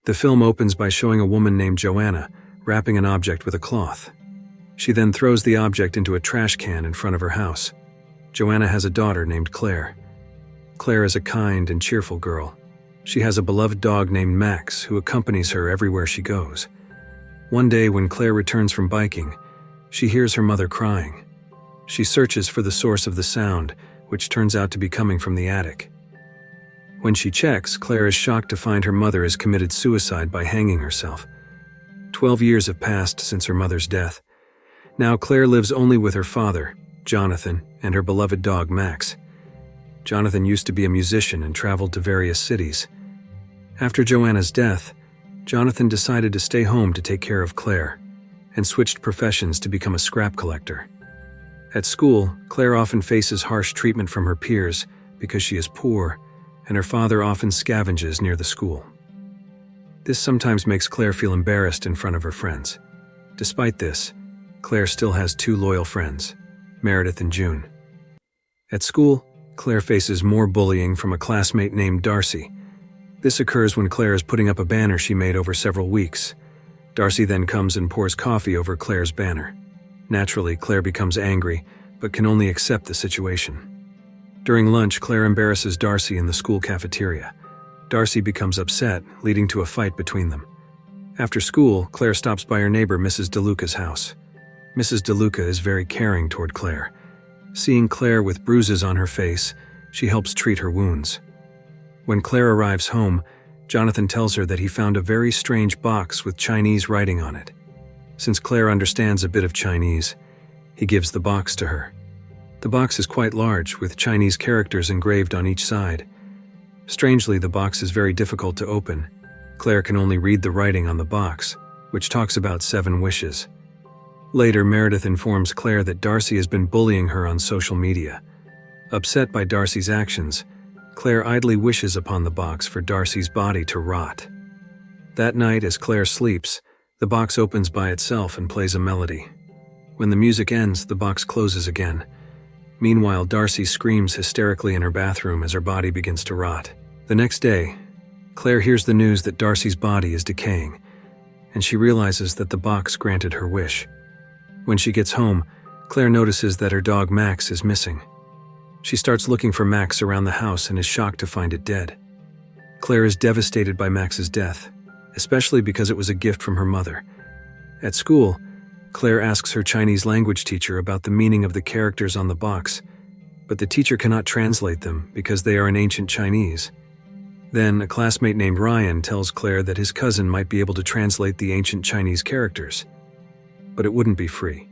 The film opens by showing a woman named Joanna wrapping an object with a cloth. She then throws the object into a trash can in front of her house. Joanna has a daughter named Claire. Claire is a kind and cheerful girl. She has a beloved dog named Max who accompanies her everywhere she goes. One day when Claire returns from biking, she hears her mother crying. She searches for the source of the sound, which turns out to be coming from the attic. When she checks, Claire is shocked to find her mother has committed suicide by hanging herself. 12 years have passed since her mother's death. Now Claire lives only with her father, Jonathan, and her beloved dog Max. Jonathan used to be a musician and traveled to various cities. After Joanna's death, Jonathan decided to stay home to take care of Claire, and switched professions to become a scrap collector. At school, Claire often faces harsh treatment from her peers because she is poor, and her father often scavenges near the school. This sometimes makes Claire feel embarrassed in front of her friends. Despite this, Claire still has two loyal friends, Meredith and June. At school, Claire faces more bullying from a classmate named Darcy. This occurs when Claire is putting up a banner she made over several weeks. Darcy then comes and pours coffee over Claire's banner. Naturally, Claire becomes angry, but can only accept the situation. During lunch, Claire embarrasses Darcy in the school cafeteria. Darcy becomes upset, leading to a fight between them. After school, Claire stops by her neighbor Mrs. DeLuca's house. Mrs. DeLuca is very caring toward Claire. Seeing Claire with bruises on her face, she helps treat her wounds. When Claire arrives home, Jonathan tells her that he found a very strange box with Chinese writing on it. Since Claire understands a bit of Chinese, he gives the box to her. The box is quite large, with Chinese characters engraved on each side. Strangely, the box is very difficult to open. Claire can only read the writing on the box, which talks about 7 wishes. Later, Meredith informs Claire that Darcy has been bullying her on social media. Upset by Darcy's actions, Claire idly wishes upon the box for Darcy's body to rot. That night, as Claire sleeps, the box opens by itself and plays a melody. When the music ends, the box closes again. Meanwhile, Darcy screams hysterically in her bathroom as her body begins to rot. The next day, Claire hears the news that Darcy's body is decaying, and she realizes that the box granted her wish. When she gets home, Claire notices that her dog Max is missing. She starts looking for Max around the house and is shocked to find it dead. Claire is devastated by Max's death, especially because it was a gift from her mother. At school, Claire asks her Chinese language teacher about the meaning of the characters on the box, but the teacher cannot translate them because they are in ancient Chinese. Then, a classmate named Ryan tells Claire that his cousin might be able to translate the ancient Chinese characters, but it wouldn't be free.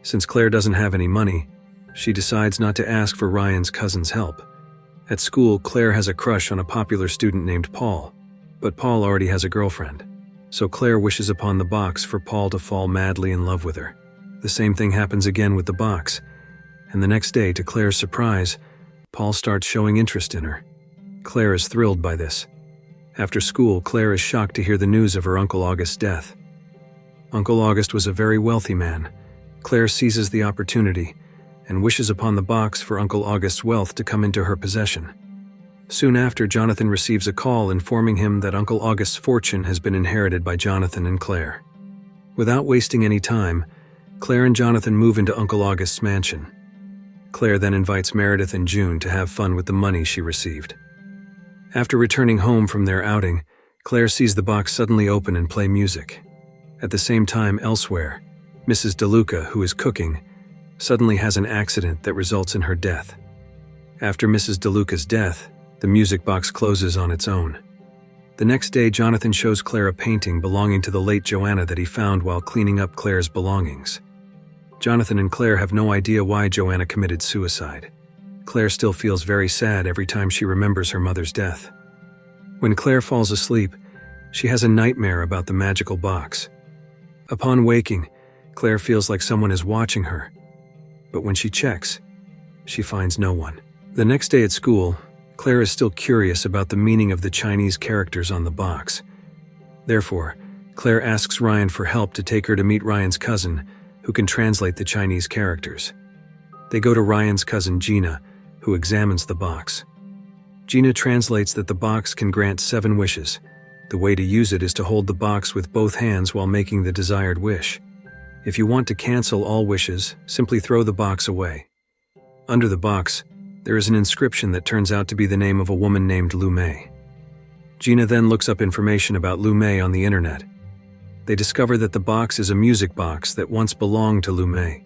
Since Claire doesn't have any money, she decides not to ask for Ryan's cousin's help. At school, Claire has a crush on a popular student named Paul, but Paul already has a girlfriend. So Claire wishes upon the box for Paul to fall madly in love with her. The same thing happens again with the box, and the next day, to Claire's surprise, Paul starts showing interest in her. Claire is thrilled by this. After school, Claire is shocked to hear the news of her Uncle August's death. Uncle August was a very wealthy man. Claire seizes the opportunity and wishes upon the box for Uncle August's wealth to come into her possession. Soon after, Jonathan receives a call informing him that Uncle August's fortune has been inherited by Jonathan and Claire. Without wasting any time, Claire and Jonathan move into Uncle August's mansion. Claire then invites Meredith and June to have fun with the money she received. After returning home from their outing, Claire sees the box suddenly open and play music. At the same time, elsewhere, Mrs. DeLuca, who is cooking, suddenly has an accident that results in her death. After Mrs. DeLuca's death, the music box closes on its own. The next day, Jonathan shows Claire a painting belonging to the late Joanna that he found while cleaning up Claire's belongings. Jonathan and Claire have no idea why Joanna committed suicide. Claire still feels very sad every time she remembers her mother's death. When Claire falls asleep, she has a nightmare about the magical box. Upon waking, Claire feels like someone is watching her, but when she checks, she finds no one. The next day at school, Claire is still curious about the meaning of the Chinese characters on the box. Therefore, Claire asks Ryan for help to take her to meet Ryan's cousin, who can translate the Chinese characters. They go to Ryan's cousin Gina, who examines the box. Gina translates that the box can grant 7 wishes. The way to use it is to hold the box with both hands while making the desired wish. If you want to cancel all wishes, simply throw the box away. Under the box, there is an inscription that turns out to be the name of a woman named Lu Mei. Gina then looks up information about Lu Mei on the internet. They discover that the box is a music box that once belonged to Lu Mei.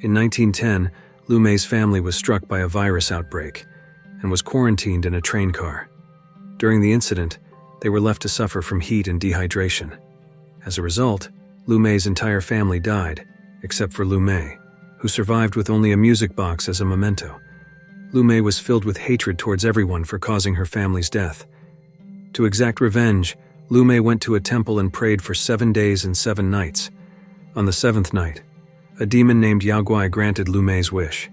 In 1910, Lu Mei's family was struck by a virus outbreak and was quarantined in a train car. During the incident, they were left to suffer from heat and dehydration. As a result, Lu Mei's entire family died, except for Lu Mei, who survived with only a music box as a memento. Lu Mei was filled with hatred towards everyone for causing her family's death. To exact revenge, Lu Mei went to a temple and prayed for 7 days and 7 nights. On the 7th night, a demon named Yao Guai granted Lu Mei's wish.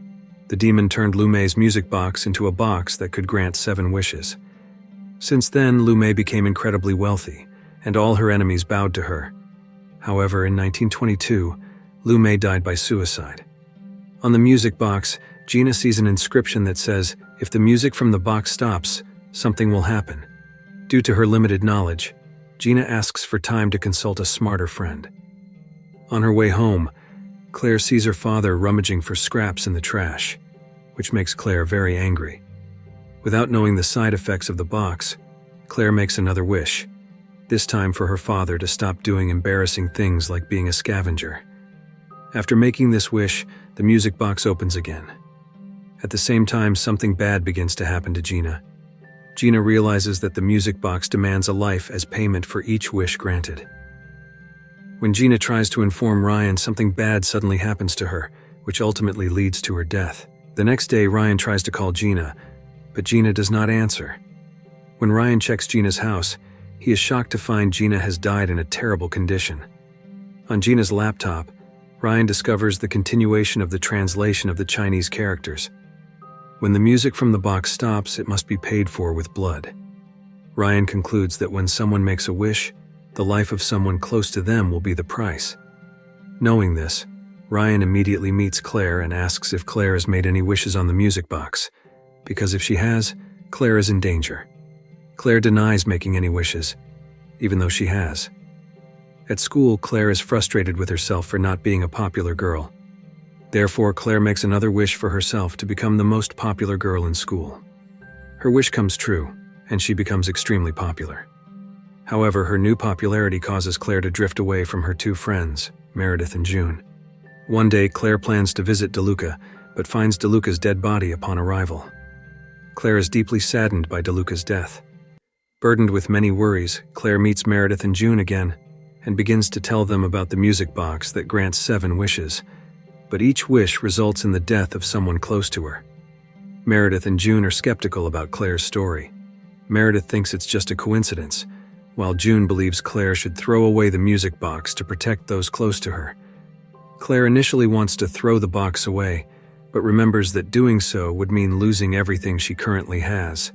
The demon turned Lu Mei's music box into a box that could grant 7 wishes. Since then, Lu Mei became incredibly wealthy, and all her enemies bowed to her. However, in 1922, Lu Mei died by suicide. On the music box, Gina sees an inscription that says, "If the music from the box stops, something will happen." Due to her limited knowledge, Gina asks for time to consult a smarter friend. On her way home, Claire sees her father rummaging for scraps in the trash, which makes Claire very angry. Without knowing the side effects of the box, Claire makes another wish, this time for her father to stop doing embarrassing things like being a scavenger. After making this wish, the music box opens again. At the same time, something bad begins to happen to Gina. Gina realizes that the music box demands a life as payment for each wish granted. When Gina tries to inform Ryan, something bad suddenly happens to her, which ultimately leads to her death. The next day, Ryan tries to call Gina, but Gina does not answer. When Ryan checks Gina's house, he is shocked to find Gina has died in a terrible condition. On Gina's laptop, Ryan discovers the continuation of the translation of the Chinese characters. When the music from the box stops, it must be paid for with blood. Ryan concludes that when someone makes a wish, the life of someone close to them will be the price. Knowing this, Ryan immediately meets Claire and asks if Claire has made any wishes on the music box, because if she has, Claire is in danger. Claire denies making any wishes, even though she has. At school, Claire is frustrated with herself for not being a popular girl. Therefore, Claire makes another wish for herself to become the most popular girl in school. Her wish comes true, and she becomes extremely popular. However, her new popularity causes Claire to drift away from her 2 friends, Meredith and June. One day, Claire plans to visit DeLuca, but finds DeLuca's dead body upon arrival. Claire is deeply saddened by DeLuca's death. Burdened with many worries, Claire meets Meredith and June again, and begins to tell them about the music box that grants 7 wishes, but each wish results in the death of someone close to her. Meredith and June are skeptical about Claire's story. Meredith thinks it's just a coincidence, while June believes Claire should throw away the music box to protect those close to her. Claire initially wants to throw the box away, but remembers that doing so would mean losing everything she currently has.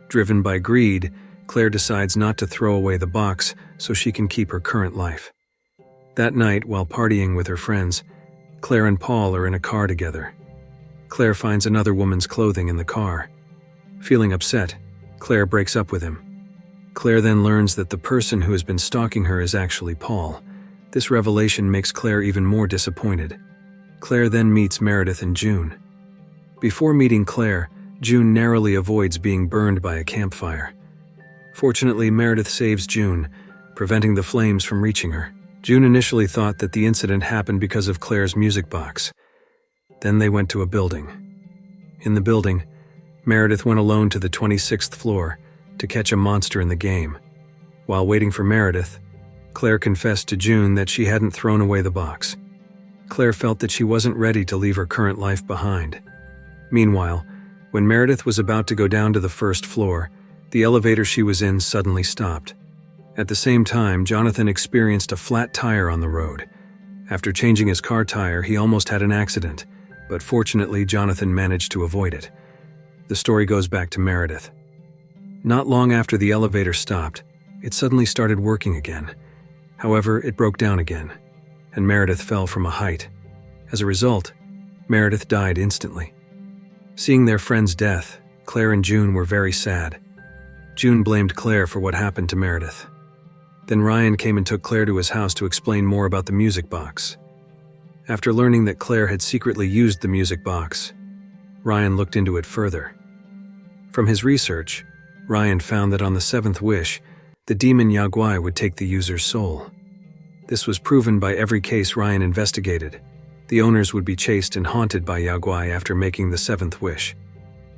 Driven by greed, Claire decides not to throw away the box so she can keep her current life. That night, while partying with her friends, Claire and Paul are in a car together. Claire finds another woman's clothing in the car. Feeling upset, Claire breaks up with him. Claire then learns that the person who has been stalking her is actually Paul. This revelation makes Claire even more disappointed. Claire then meets Meredith and June. Before meeting Claire, June narrowly avoids being burned by a campfire. Fortunately, Meredith saves June, preventing the flames from reaching her. June initially thought that the incident happened because of Claire's music box. Then they went to a building. In the building, Meredith went alone to the 26th floor to catch a monster in the game. While waiting for Meredith, Claire confessed to June that she hadn't thrown away the box. Claire felt that she wasn't ready to leave her current life behind. Meanwhile, when Meredith was about to go down to the 1st floor, the elevator she was in suddenly stopped. At the same time, Jonathan experienced a flat tire on the road. After changing his car tire, he almost had an accident, but fortunately, Jonathan managed to avoid it. The story goes back to Meredith. Not long after the elevator stopped, it suddenly started working again. However, it broke down again, and Meredith fell from a height. As a result, Meredith died instantly. Seeing their friend's death, Claire and June were very sad. June blamed Claire for what happened to Meredith. Then Ryan came and took Claire to his house to explain more about the music box. After learning that Claire had secretly used the music box, Ryan looked into it further. From his research, Ryan found that on the seventh wish, the demon Yaguai would take the user's soul. This was proven by every case Ryan investigated. The owners would be chased and haunted by Yaguai after making the seventh wish.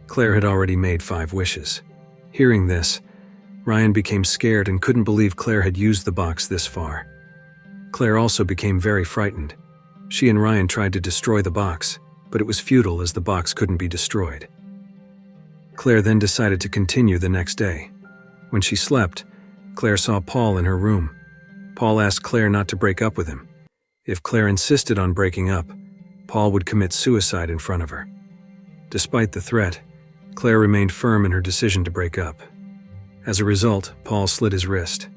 Claire had already made 5 wishes. Hearing this, Ryan became scared and couldn't believe Claire had used the box this far. Claire also became very frightened. She and Ryan tried to destroy the box, but it was futile as the box couldn't be destroyed. Claire then decided to continue the next day. When she slept, Claire saw Paul in her room. Paul asked Claire not to break up with him. If Claire insisted on breaking up, Paul would commit suicide in front of her. Despite the threat, Claire remained firm in her decision to break up. As a result, Paul slit his wrist.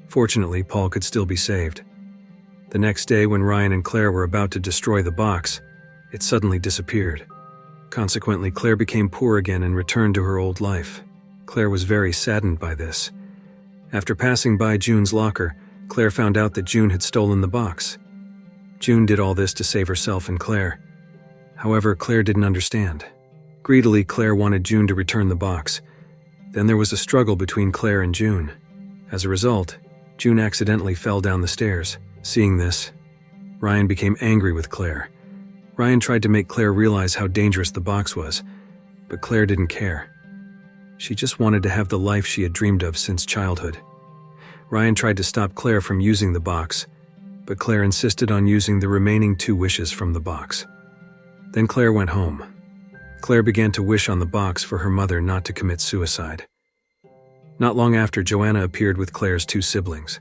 Fortunately, Paul could still be saved. The next day, when Ryan and Claire were about to destroy the box, it suddenly disappeared. Consequently, Claire became poor again and returned to her old life. Claire was very saddened by this. After passing by June's locker, Claire found out that June had stolen the box. June did all this to save herself and Claire. However, Claire didn't understand. Greedily, Claire wanted June to return the box. Then there was a struggle between Claire and June. As a result, June accidentally fell down the stairs. Seeing this, Ryan became angry with Claire. Ryan tried to make Claire realize how dangerous the box was, but Claire didn't care. She just wanted to have the life she had dreamed of since childhood. Ryan tried to stop Claire from using the box, but Claire insisted on using the remaining 2 wishes from the box. Then Claire went home. Claire began to wish on the box for her mother not to commit suicide. Not long after, Joanna appeared with Claire's 2 siblings.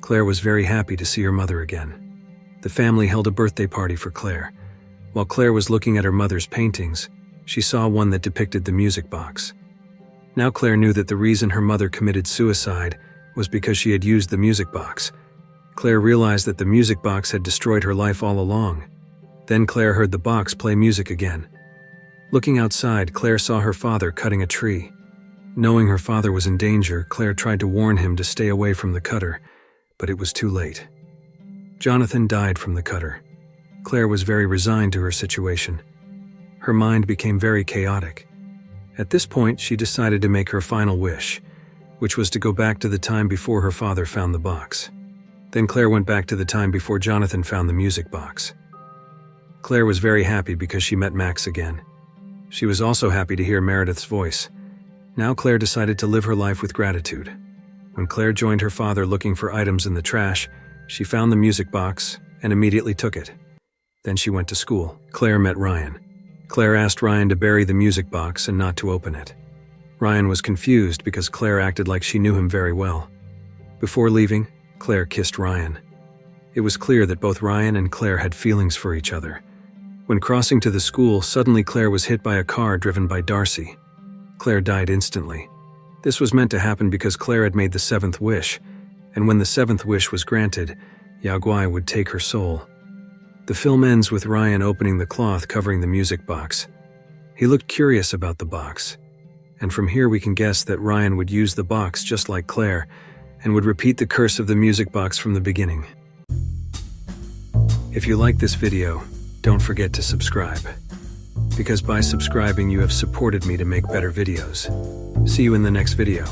Claire was very happy to see her mother again. The family held a birthday party for Claire. While Claire was looking at her mother's paintings, she saw one that depicted the music box. Now Claire knew that the reason her mother committed suicide was because she had used the music box. Claire realized that the music box had destroyed her life all along. Then Claire heard the box play music again. Looking outside, Claire saw her father cutting a tree. Knowing her father was in danger, Claire tried to warn him to stay away from the cutter, but it was too late. Jonathan died from the cutter. Claire was very resigned to her situation. Her mind became very chaotic. At this point, she decided to make her final wish, which was to go back to the time before her father found the box. Then Claire went back to the time before Jonathan found the music box. Claire was very happy because she met Max again. She was also happy to hear Meredith's voice. Now Claire decided to live her life with gratitude. When Claire joined her father looking for items in the trash, she found the music box and immediately took it. Then she went to school. Claire met Ryan. Claire asked Ryan to bury the music box and not to open it. Ryan was confused because Claire acted like she knew him very well. Before leaving, Claire kissed Ryan. It was clear that both Ryan and Claire had feelings for each other. When crossing to the school, suddenly Claire was hit by a car driven by Darcy. Claire died instantly. This was meant to happen because Claire had made the 7th wish, and when the 7th wish was granted, Yaguai would take her soul. The film ends with Ryan opening the cloth covering the music box. He looked curious about the box, and from here we can guess that Ryan would use the box just like Claire, and would repeat the curse of the music box from the beginning. If you like this video, don't forget to subscribe, because by subscribing you have supported me to make better videos. See you in the next video.